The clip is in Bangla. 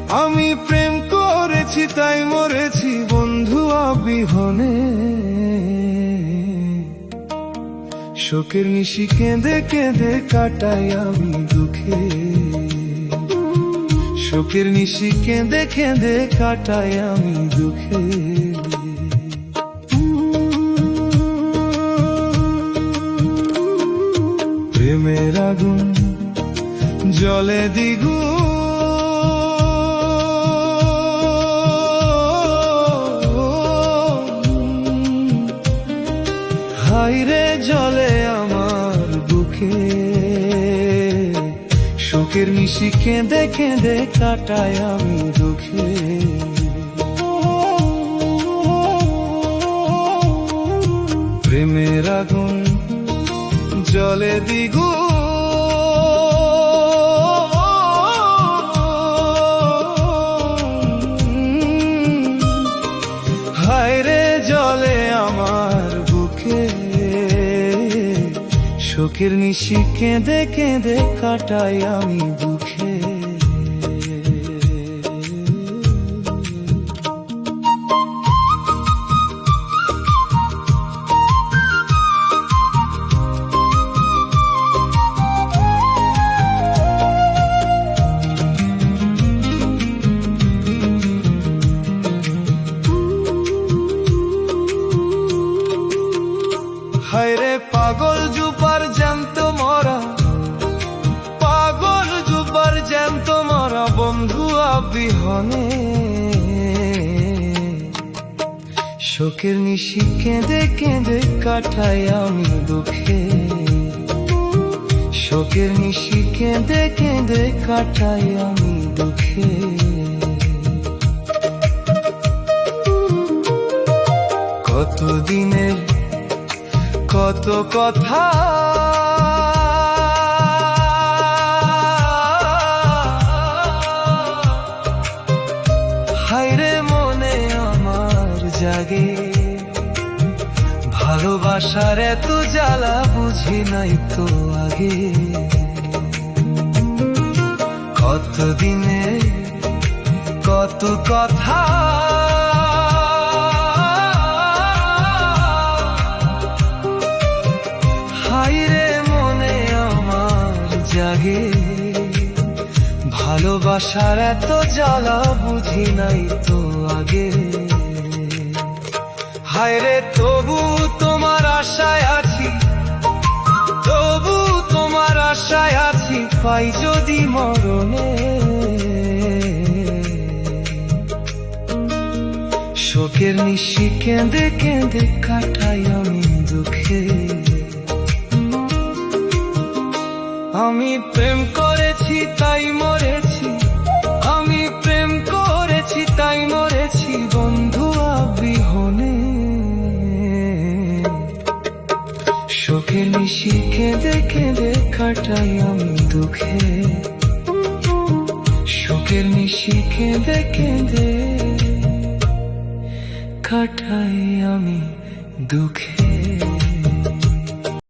আমি প্রেম করেছি তাই মরেছি বন্ধু বিহনে। শোকের নিশি কেঁদে কেঁদে কাটাই আমি দুঃখে। শোকের নিশি কেঁদে কেঁদে কাটাই আমি দুঃখে। প্রেমের আগুন জলে দ্বিগুণ, হাইরে জলে আমার বুকে। শোকের নিশি কেঁদে কেঁদে কাটাই আমি দুঃখে। প্রেমের আগুন জলে দ্বিগুণ, হায়রে জলে আমার বুকে। শোকের নিশি কেঁদে কেঁদে কাটাই আমি দুঃখে। হায়রে পাগল জুবার জ্যান্ত মরা, পাগল জুবার জ্যান্ত মরা বন্ধু বিহনে। শোকের নিশি কেঁদে কেঁদে কাটাই আমি দুঃখে। শোকের নিশি কেঁদে কেঁদে কাটাই আমি দুঃখে। কতদিনের কত কথা হায়রে মনে আমার জাগে। ভালোবাসার এত জ্বালা বুঝি নাই তো আগে। কতদিনে কত কথা হায়রে মনে আমার জাগে। ভালোবাসার এত জ্বালা বুঝি নাই তো আগে। হায়রে তবু তোমার আশায় আছি, তবু তোমার আশায় আছি, পাই যদি মরণে। শোকের নিশি কেঁদে কেঁদে কাটাই আমি দুঃখে। আমি প্রেম করেছি তাই মরেছি, আমি প্রেম করেছি তাই মরেছি বন্ধু বিহনে। শোকের নিশি কেঁদে কেঁদে কাটাই আমি দুঃখে। শোকের নিশি কেঁদে কেঁদে কাটাই আমি দুঃখে।